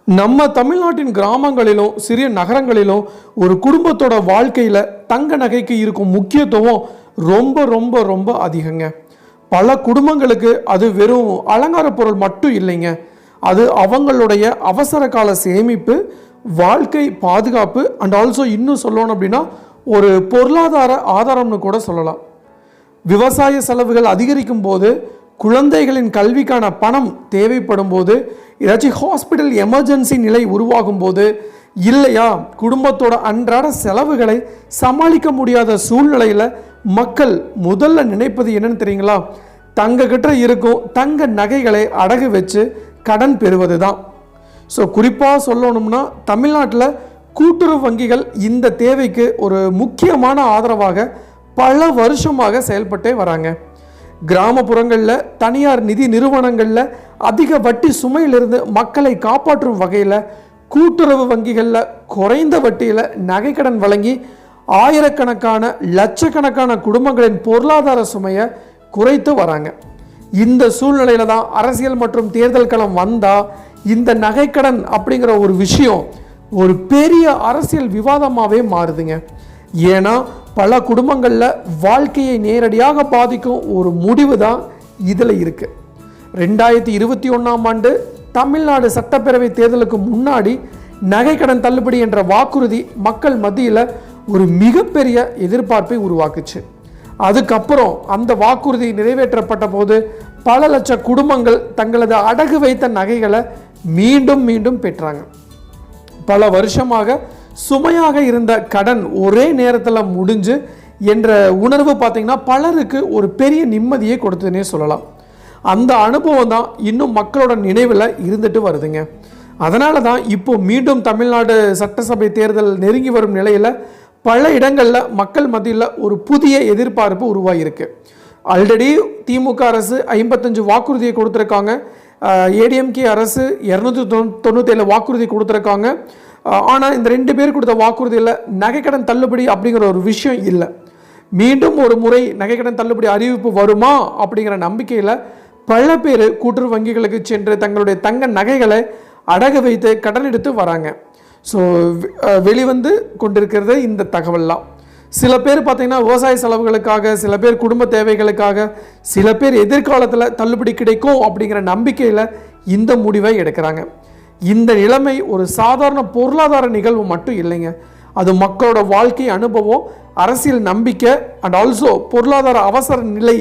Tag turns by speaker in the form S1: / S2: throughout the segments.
S1: நம்ம தமிழ்நாட்டின் கிராமங்களிலும் சிறிய நகரங்களிலும் ஒரு குடும்பத்தோட வாழ்க்கையில் தங்க நகைக்கு இருக்கும் முக்கியத்துவம் ரொம்ப ரொம்ப ரொம்ப அதிகங்க. பல குடும்பங்களுக்கு அது வெறும் அலங்கார பொருள் மட்டும் இல்லைங்க. அது அவங்களுடைய அவசர கால சேமிப்பு, வாழ்க்கை பாதுகாப்பு அண்ட் ஆல்சோ இன்னும் சொல்லணும் அப்படின்னா ஒரு பொருளாதார ஆதாரம்னு கூட சொல்லலாம். விவசாய செலவுகள் அதிகரிக்கும் போது, குழந்தைகளின் கல்விக்கான பணம் தேவைப்படும் போது, ஏதாச்சும் ஹாஸ்பிட்டல் எமர்ஜென்சி நிலை உருவாகும் போது, இல்லையா குடும்பத்தோட அன்றாட செலவுகளை சமாளிக்க முடியாத சூழ்நிலையில் மக்கள் முதல்ல நினைப்பது என்னன்னு தெரியுங்களா? தங்க கிட்ட இருக்கும் தங்க நகைகளை அடகு வச்சு கடன் பெறுவது தான். ஸோ குறிப்பாக சொல்லணும்னா தமிழ்நாட்டில் கூட்டுறவு வங்கிகள் இந்த தேவைக்கு ஒரு முக்கியமான ஆதரவாக பல வருஷமாக செயல்பட்டே வராங்க. கிராமப்புறங்களில் தனியார் நிதி நிறுவனங்களில் அதிக வட்டி சுமையிலிருந்து மக்களை காப்பாற்றும் வகையில் கூட்டுறவு வங்கிகளில் குறைந்த வட்டியில் நகைக்கடன் வழங்கி ஆயிரக்கணக்கான லட்சக்கணக்கான குடும்பங்களின் பொருளாதார சுமையை குறைத்து வராங்க. இந்த சூழ்நிலையில தான் அரசியல் மற்றும் தேர்தல் களம் வந்தால் இந்த நகைக்கடன் அப்படிங்கிற ஒரு விஷயம் ஒரு பெரிய அரசியல் விவாதமாகவே மாறுதுங்க. ஏன்னா பல குடும்பங்களில் வாழ்க்கையை நேரடியாக பாதிக்கும் ஒரு முடிவு தான் இதில் இருக்குது. 2021ஆம் ஆண்டு தமிழ்நாடு சட்டப்பேரவை தேர்தலுக்கு முன்னாடி நகைக்கடன் தள்ளுபடி என்ற வாக்குறுதி மக்கள் மத்தியில் ஒரு மிகப்பெரிய எதிர்பார்ப்பை உருவாக்குச்சு. அதுக்கப்புறம் அந்த வாக்குறுதி நிறைவேற்றப்பட்ட போது பல லட்ச குடும்பங்கள் தங்களது அடகு வைத்த நகைகளை மீண்டும் மீண்டும் பெற்றாங்க. பல வருஷமாக சுமையாக இருந்த கடன் ஒரே நேரத்தில் முடிஞ்சு என்ற உணர்வு பார்த்திங்கன்னா பலருக்கு ஒரு பெரிய நிம்மதியை கொடுத்ததுன்னே சொல்லலாம். அந்த அனுபவம் தான் இன்னும் மக்களோட நினைவில் இருந்துட்டு வருதுங்க. அதனால தான் இப்போ மீண்டும் தமிழ்நாடு சட்டசபை தேர்தல் நெருங்கி வரும் நிலையில் பல இடங்களில் மக்கள் மத்தியில் ஒரு புதிய எதிர்பார்ப்பு உருவாகியிருக்கு. ஆல்ரெடி திமுக அரசு 55 வாக்குறுதியை கொடுத்துருக்காங்க. ஏடிஎம்கே அரசு 297 வாக்குறுதி கொடுத்துருக்காங்க. ஆனால் இந்த 2 பேர் கொடுத்த வாக்குறுதியில் நகைக்கடன் தள்ளுபடி அப்படிங்கிற ஒரு விஷயம் இல்லை. மீண்டும் ஒரு முறை நகைக்கடன் தள்ளுபடி அறிவிப்பு வருமா அப்படிங்கிற நம்பிக்கையில் பல பேர் கூட்டுறவு வங்கிகளுக்கு சென்று தங்களுடைய தங்க நகைகளை அடகு வைத்து கடன் எடுத்து வராங்க. ஸோ வெளிவந்து கொண்டிருக்கிறது இந்த தகவல்லாம். சில பேர் பார்த்திங்கன்னா விவசாய செலவுகளுக்காக, சில பேர் குடும்ப தேவைகளுக்காக, சில பேர் எதிர்காலத்தில் தள்ளுபடி கிடைக்கும் அப்படிங்கிற நம்பிக்கையில் இந்த முடிவை எடுக்கிறாங்க. இந்த நிலைமை ஒரு சாதாரண பொருளாதார நிகழ்வு மட்டும் இல்லைங்க. அது மக்களோட வாழ்க்கை அனுபவம், அரசியல் நம்பிக்கை அண்ட் ஆல்சோ பொருளாதார அவசர நிலை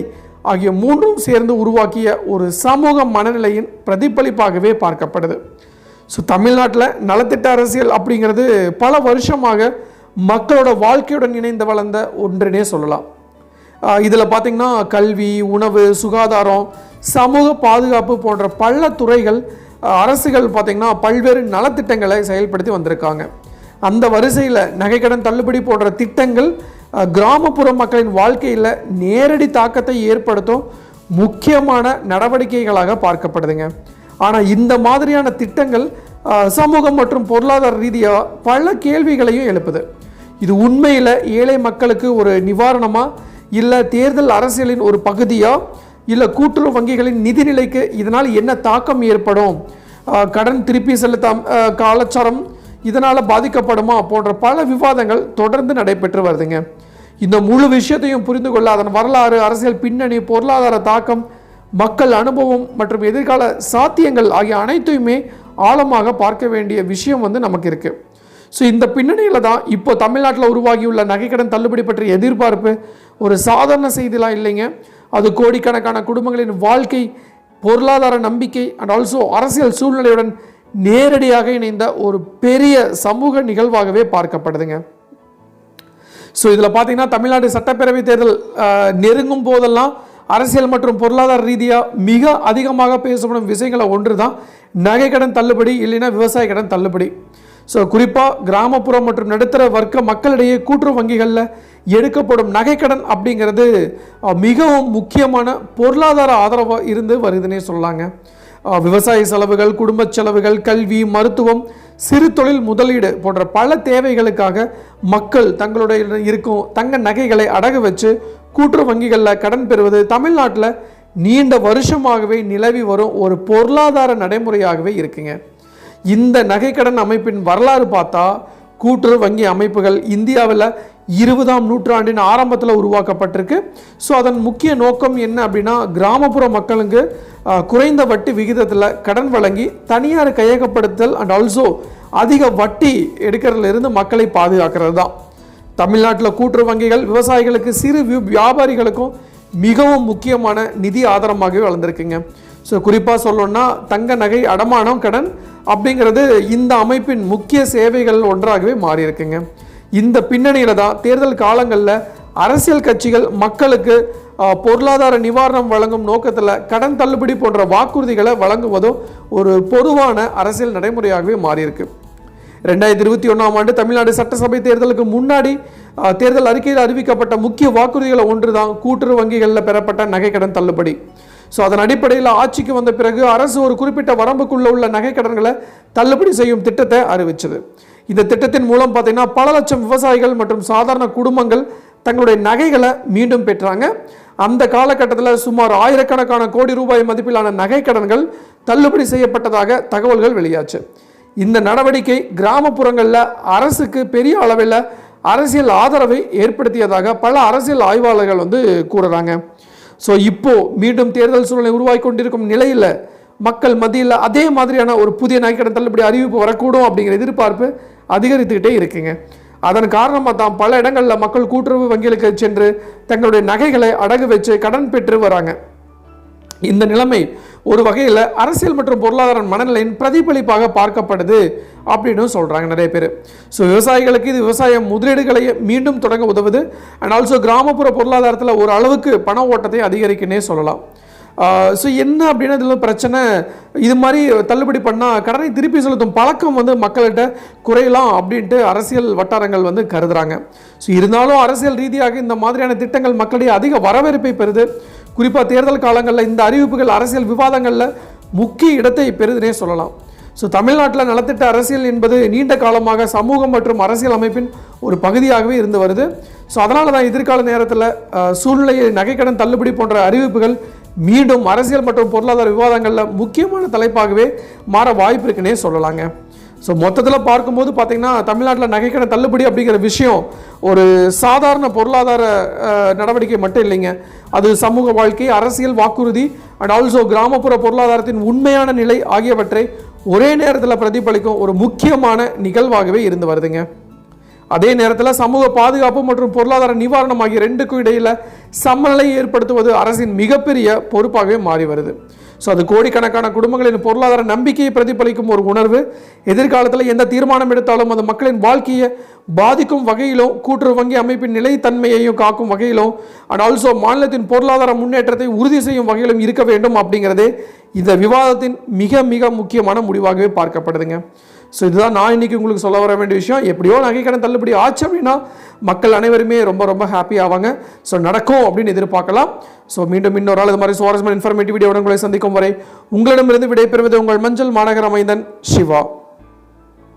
S1: ஆகிய மூன்றும் சேர்ந்து உருவாக்கிய ஒரு சமூக மனநிலையின் பிரதிபலிப்பாகவே பார்க்கப்படுது. ஸோ தமிழ்நாட்டில் நலத்திட்ட அரசியல் அப்படிங்கிறது பல வருஷமாக மக்களோட வாழ்க்கையுடன் இணைந்து வளர்ந்த ஒன்றுனே சொல்லலாம். இதில் பார்த்திங்கன்னா கல்வி, உணவு, சுகாதாரம், சமூக பாதுகாப்பு போன்ற பல துறைகள் அரசுகள் பார்த்திங்கன்னா பல்வேறு நலத்திட்டங்களை செயல்படுத்தி வந்திருக்காங்க. அந்த வரிசையில் நகைக்கடன் தள்ளுபடி போன்ற திட்டங்கள் கிராமப்புற மக்களின் வாழ்க்கையில் நேரடி தாக்கத்தை ஏற்படுத்தும் முக்கியமான நடவடிக்கைகளாக பார்க்கப்படுதுங்க. ஆனால் இந்த மாதிரியான திட்டங்கள் சமூகம் மற்றும் பொருளாதார ரீதியாக பல கேள்விகளையும் எழுப்புது. இது உண்மையில் ஏழை மக்களுக்கு ஒரு நிவாரணமா, இல்லை தேர்தல் அரசியலின் ஒரு பகுதியா, இல்லை கூட்டுறவு வங்கிகளின் நிதிநிலைக்கு இதனால் என்ன தாக்கம் ஏற்படும், கடன் திருப்பி செலுத்த கலாச்சாரம் இதனால் பாதிக்கப்படுமா போன்ற பல விவாதங்கள் தொடர்ந்து நடைபெற்று வருதுங்க. இந்த முழு விஷயத்தையும் புரிந்து கொள்ள அதன் வரலாறு, அரசியல் பின்னணி, பொருளாதார தாக்கம், மக்கள் அனுபவம் மற்றும் எதிர்கால சாத்தியங்கள் ஆகிய அனைத்தையுமே ஆழமாக பார்க்க வேண்டிய விஷயம் நமக்கு இருக்குது. ஸோ இந்த பின்னணியில் தான் இப்போ தமிழ்நாட்டில் உருவாகியுள்ள நகைக்கடன் தள்ளுபடி பற்றிய எதிர்பார்ப்பு ஒரு சாதாரண செய்திலாம் இல்லைங்க. அது கோடிக்கணக்கான குடும்பங்களின் வாழ்க்கை, பொருளாதார நம்பிக்கை அண்ட் ஆல்சோ அரசியல் சூழ்நிலையுடன் நேரடியாக இணைந்த ஒரு பெரிய சமூக நிகழ்வாகவே பார்க்கப்படுதுங்க. ஸோ இதில் பார்த்தீங்கன்னா தமிழ்நாடு சட்டப்பேரவை தேர்தல் நெருங்கும் போதெல்லாம் அரசியல் மற்றும் பொருளாதார ரீதியாக மிக அதிகமாக பேசப்படும் விஷயங்களை ஒன்று தான் நகைக்கடன் தள்ளுபடி, இல்லைன்னா விவசாய கடன் தள்ளுபடி. ஸோ குறிப்பாக கிராமப்புறம் மற்றும் நடுத்தர வர்க்க மக்களிடையே கூட்டுறவு வங்கிகளில் எடுக்கப்படும் நகைக்கடன் அப்படிங்கிறது மிகவும் முக்கியமான பொருளாதார ஆதரவாக இருந்து வருதுன்னே சொல்லலாங்க. விவசாய செலவுகள், குடும்ப செலவுகள், கல்வி, மருத்துவம், சிறு தொழில் முதலீடு போன்ற பல தேவைகளுக்காக மக்கள் தங்களுடைய இருக்கும் தங்க நகைகளை அடகு வச்சு கூட்டுறவு வங்கிகளில் கடன் பெறுவது தமிழ்நாட்டில் நீண்ட வருஷமாகவே நிலவி வரும் ஒரு பொருளாதார நடைமுறையாகவே இருக்குங்க. இந்த நகைக்கடன் அமைப்பின் வரலாறு பார்த்தா கூட்டுறவு வங்கி அமைப்புகள் இந்தியாவில் 20ஆம் நூற்றாண்டின் ஆரம்பத்தில் உருவாக்கப்பட்டிருக்கு. ஸோ அதன் முக்கிய நோக்கம் என்ன அப்படின்னா, கிராமப்புற மக்களுக்கு குறைந்த வட்டி விகிதத்தில் கடன் வழங்கி தனியார் கையகப்படுத்தல் அண்ட் ஆல்சோ அதிக வட்டி எடுக்கிறதுலேருந்து மக்களை பாதுகாக்கிறது தான். தமிழ்நாட்டில் கூட்டுறவு வங்கிகள் விவசாயிகளுக்கு சிறு வியாபாரிகளுக்கும் மிகவும் முக்கியமான நிதி ஆதாரமாகவே வளர்ந்துருக்குங்க. ஸோ குறிப்பாக சொல்லணும்னா தங்க நகை அடமானம் கடன் அப்படிங்கிறது இந்த அமைப்பின் முக்கிய சேவைகள் ஒன்றாகவே மாறி இருக்குங்க. இந்த பின்னணியில் தான் தேர்தல் காலங்களில் அரசியல் கட்சிகள் மக்களுக்கு பொருளாதார நிவாரணம் வழங்கும் நோக்கத்தில் கடன் தள்ளுபடி போன்ற வாக்குறுதிகளை வழங்குவதும் ஒரு பொதுவான அரசியல் நடைமுறையாகவே மாறியிருக்கு. 2021ஆம் ஆண்டு தமிழ்நாடு சட்டசபை தேர்தலுக்கு முன்னாடி தேர்தல் அறிக்கையில் அறிவிக்கப்பட்ட முக்கிய வாக்குறுதிகளை ஒன்று தான் கூட்டுறவு வங்கிகளில் பெறப்பட்ட நகைக்கடன் தள்ளுபடி. ஸோ அதன் அடிப்படையில் ஆட்சிக்கு வந்த பிறகு அரசு ஒரு குறிப்பிட்ட வரம்புக்குள்ள உள்ள நகைக்கடன்களை தள்ளுபடி செய்யும் திட்டத்தை அறிவிச்சது. இந்த திட்டத்தின் மூலம் பார்த்தீங்கன்னா பல லட்சம் விவசாயிகள் மற்றும் சாதாரண குடும்பங்கள் தங்களுடைய நகைகளை மீண்டும் பெற்றாங்க. அந்த காலகட்டத்தில் சுமார் ஆயிரக்கணக்கான கோடி ரூபாய் மதிப்பிலான நகைக்கடன்கள் தள்ளுபடி செய்யப்பட்டதாக தகவல்கள் வெளியாச்சு. இந்த நடவடிக்கை கிராமப்புறங்களில் அரசுக்கு பெரிய அளவில் அரசியல் ஆதரவை ஏற்படுத்தியதாக பல அரசியல் ஆய்வாளர்கள் கூறுறாங்க. ஸோ இப்போ மீண்டும் தேர்தல் சூழ்நிலை உருவாகி கொண்டிருக்கும் நிலையில் மக்கள் மத்தியில் அதே மாதிரியான ஒரு புதிய நகைக்கடன் தள்ளுபடி அறிவிப்பு வரக்கூடும் அப்படிங்கிற எதிர்பார்ப்பு அதிகரித்துக்கிட்டே இருக்குங்க. அதன் காரணமாக தான் பல இடங்களில் மக்கள் கூட்டுறவு வங்கிகளுக்கு சென்று தங்களுடைய நகைகளை அடகு வச்சு கடன் பெற்று வராங்க. இந்த நிலைமை ஒரு வகையில் அரசியல் மற்றும் பொருளாதார மனநிலையின் பிரதிபலிப்பாக பார்க்கப்படுது அப்படின்னு சொல்கிறாங்க நிறைய பேர். ஸோ விவசாயிகளுக்கு இது விவசாய முதலீடுகளை மீண்டும் தொடங்க உதவுது. அண்ட் ஆல்சோ கிராமப்புற பொருளாதாரத்தில் ஒரு அளவுக்கு பண ஓட்டத்தை அதிகரிக்குன்னே சொல்லலாம். ஸோ என்ன அப்படின்னா இதில் பிரச்சனை, இது மாதிரி தள்ளுபடி பண்ணால் கடனை திருப்பி செலுத்தும் பழக்கம் மக்கள்கிட்ட குறையலாம் அப்படின்ட்டு அரசியல் வட்டாரங்கள் கருதுறாங்க. ஸோ இருந்தாலும் அரசியல் ரீதியாக இந்த மாதிரியான திட்டங்கள் மக்களிடையே அதிக வரவேற்பை பெறுது. குறிப்பாக தேர்தல் காலங்களில் இந்த அறிவிப்புகள் அரசியல் விவாதங்களில் முக்கிய இடத்தை பெறுதுனே சொல்லலாம். ஸோ தமிழ்நாட்டில் நலத்திட்ட அரசியல் என்பது நீண்ட காலமாக சமூகம் மற்றும் அரசியல் அமைப்பின் ஒரு பகுதியாகவே இருந்து வருது. ஸோ அதனால தான் எதிர்கால நேரத்தில் சூழ்நிலையை நகைக்கடன் தள்ளுபடி போன்ற அறிவிப்புகள் மீண்டும் அரசியல் மற்றும் பொருளாதார விவாதங்களில் முக்கியமான தலைப்பாகவே மாற வாய்ப்பு இருக்குன்னே சொல்லலாங்க. ஸோ மொத்தத்தில் பார்க்கும்போது பார்த்தீங்கன்னா தமிழ்நாட்டில் நகைக்கடன் தள்ளுபடி அப்படிங்கிற விஷயம் ஒரு சாதாரண பொருளாதார நடவடிக்கை மட்டும் இல்லைங்க. அது சமூக வாழ்க்கை, அரசியல் வாக்குறுதி அண்ட் ஆல்சோ கிராமப்புற பொருளாதாரத்தின் உண்மையான நிலை ஆகியவற்றை ஒரே நேரத்தில் பிரதிபலிக்கும் ஒரு முக்கியமான நிகழ்வாகவே இருந்து வருதுங்க. அதே நேரத்தில் சமூக பாதுகாப்பு மற்றும் பொருளாதார நிவாரணம் ஆகிய ரெண்டுக்கும் இடையில் சமநிலை ஏற்படுத்துவது அரசின் மிகப்பெரிய பொறுப்பாகவே மாறி வருது. ஸோ அது கோடிக்கணக்கான குடும்பங்களின் பொருளாதார நம்பிக்கையை பிரதிபலிக்கும் ஒரு உணர்வு. எதிர்காலத்தில் எந்த தீர்மானம் எடுத்தாலும் அது மக்களின் வாழ்க்கையை பாதிக்கும் வகையிலும் கூட்டுறவு வங்கி அமைப்பின் நிலைத்தன்மையையும் காக்கும் வகையிலும் அண்ட் ஆல்சோ மாநிலத்தின் பொருளாதார முன்னேற்றத்தை உறுதி செய்யும் வகையிலும் இருக்க வேண்டும் அப்படிங்கிறதே இந்த விவாதத்தின் மிக மிக முக்கியமான முடிவாகவே பார்க்கப்படுதுங்க. ஸோ இதுதான் நான் இன்றைக்கி உங்களுக்கு சொல்ல வர வேண்டிய விஷயம். எப்படியோ நகைக்கடன் தள்ளுபடி ஆச்சு அப்படின்னா மக்கள் அனைவருமே ரொம்ப ரொம்ப ஹாப்பி ஆவாங்க. ஸோ நடக்கும் அப்படின்னு எதிர்பார்க்கலாம். ஸோ மீண்டும் இன்னொரு ஆள் இது மாதிரி சுவாரஸ்யமான இன்ஃபர்மேட்டிவ் வீடியோவுடன் உங்களை சந்திக்கும் வரை உங்களிடமிருந்து விடைபெறுவது உங்கள் மஞ்சள் மாநகர மைந்தன் சிவா.